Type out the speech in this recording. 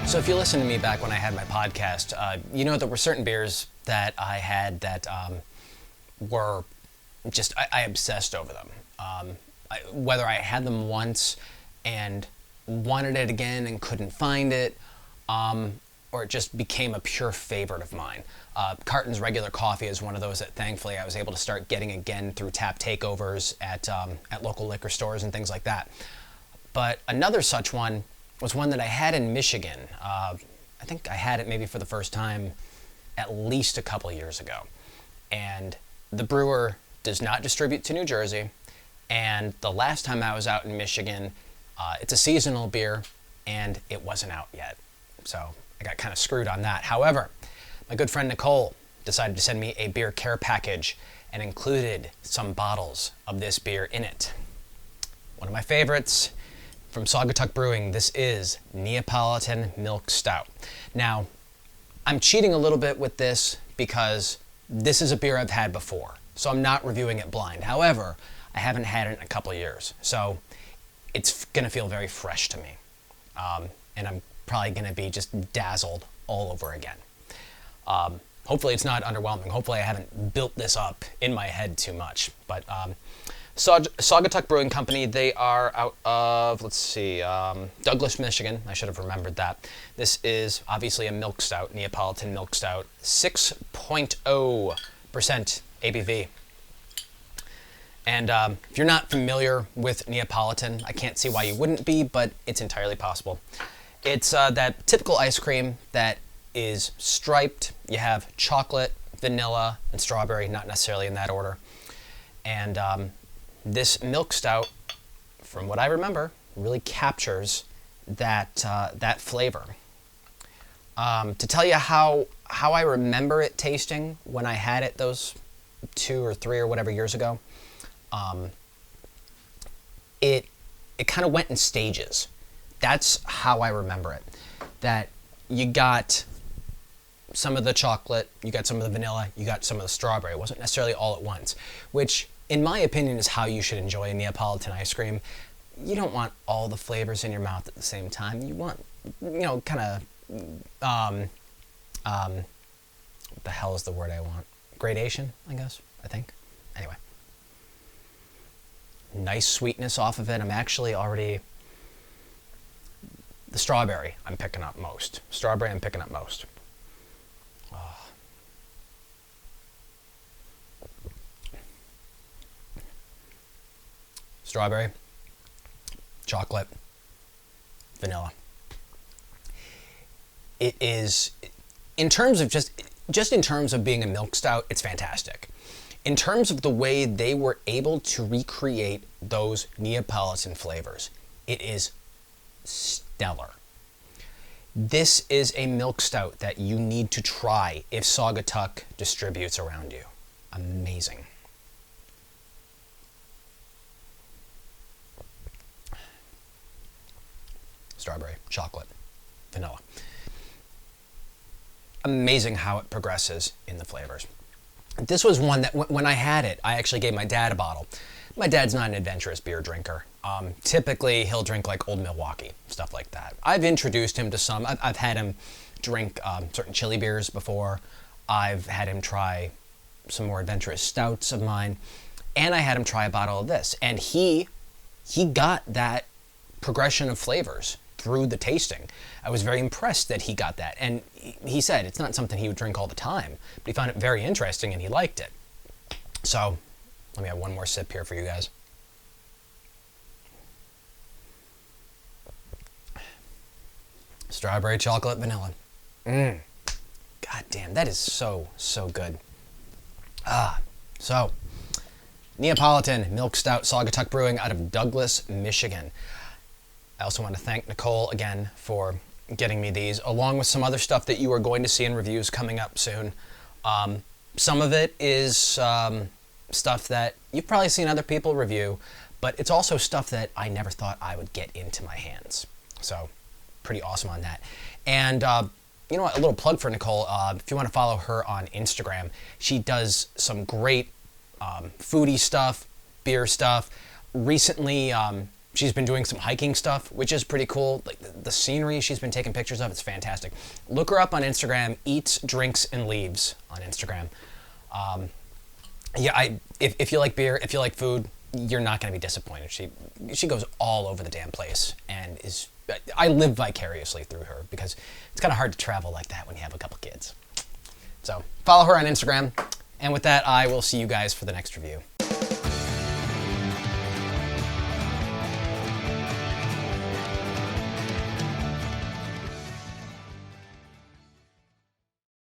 So if you listen to me back when I had my podcast, you know there were certain beers that I had that were just, I obsessed over them. Whether I had them once and wanted it again and couldn't find it, or it just became a pure favorite of mine. Carton's Regular Coffee is one of those that thankfully I was able to start getting again through tap takeovers at local liquor stores and things like that. But another such one was one that I had in Michigan. I think I had it maybe for the first time at least a couple years ago. And the brewer does not distribute to New Jersey. And the last time I was out in Michigan, it's a seasonal beer, and it wasn't out yet. So I got kind of screwed on that. However, my good friend Nicole decided to send me a beer care package and included some bottles of this beer in it. One of my favorites from Saugatuck Brewing, this is Neapolitan Milk Stout. Now, I'm cheating a little bit with this because this is a beer I've had before, so I'm not reviewing it blind. However, I haven't had it in a couple of years, so it's gonna feel very fresh to me. And I'm probably gonna be just dazzled all over again. Hopefully it's not underwhelming. Hopefully I haven't built this up in my head too much. But Saugatuck Brewing Company, they are out of, Douglas, Michigan. I should have remembered that. This is obviously a milk stout, Neapolitan Milk Stout, 6.0% ABV. And if you're not familiar with Neapolitan, I can't see why you wouldn't be, but it's entirely possible. It's that typical ice cream that is striped. You have chocolate, vanilla, and strawberry, not necessarily in that order. And this milk stout, from what I remember, really captures that flavor. To tell you how I remember it tasting when I had it those 2 or 3 or whatever years ago, it kind of went in stages. That's how I remember it. That you got some of the chocolate, you got some of the vanilla, you got some of the strawberry. It wasn't necessarily all at once, which in my opinion is how you should enjoy a Neapolitan ice cream. You don't want all the flavors in your mouth at the same time. You want, kind of, what the hell is the word I want? Gradation, I think. Anyway. Nice sweetness off of it. I'm actually already, the strawberry I'm picking up most. Oh. Strawberry, chocolate, vanilla. It is, in terms of just in terms of being a milk stout, it's fantastic. In terms of the way they were able to recreate those Neapolitan flavors, it is stellar. This is a milk stout that you need to try if Saugatuck distributes around you. Amazing. Strawberry, chocolate, vanilla. Amazing how it progresses in the flavors. This was one that when I had it, I actually gave my dad a bottle. My dad's not an adventurous beer drinker. Typically, he'll drink like Old Milwaukee, stuff like that. I've introduced him to some. I've had him drink certain chili beers before. I've had him try some more adventurous stouts of mine. And I had him try a bottle of this. And he got that progression of flavors through the tasting. I was very impressed that he got that. And he said it's not something he would drink all the time, but he found it very interesting and he liked it. So let me have one more sip here for you guys. Strawberry, chocolate, vanilla. God damn, that is so, so good. So Neapolitan Milk Stout, Saugatuck Brewing out of Douglas, Michigan. I also want to thank Nicole again for getting me these, along with some other stuff that you are going to see in reviews coming up soon. Some of it is stuff that you've probably seen other people review, but it's also stuff that I never thought I would get into my hands. So pretty awesome on that. And you know what, a little plug for Nicole. If you want to follow her on Instagram, she does some great foodie stuff, beer stuff. Recently, She's been doing some hiking stuff, which is pretty cool. Like the scenery she's been taking pictures of, it's fantastic. Look her up on Instagram, Eats, Drinks, and Leaves on Instagram. Yeah, if you like beer, if you like food, you're not going to be disappointed. She goes all over the damn place, and I live vicariously through her because it's kind of hard to travel like that when you have a couple kids. So follow her on Instagram, and with that, I will see you guys for the next review.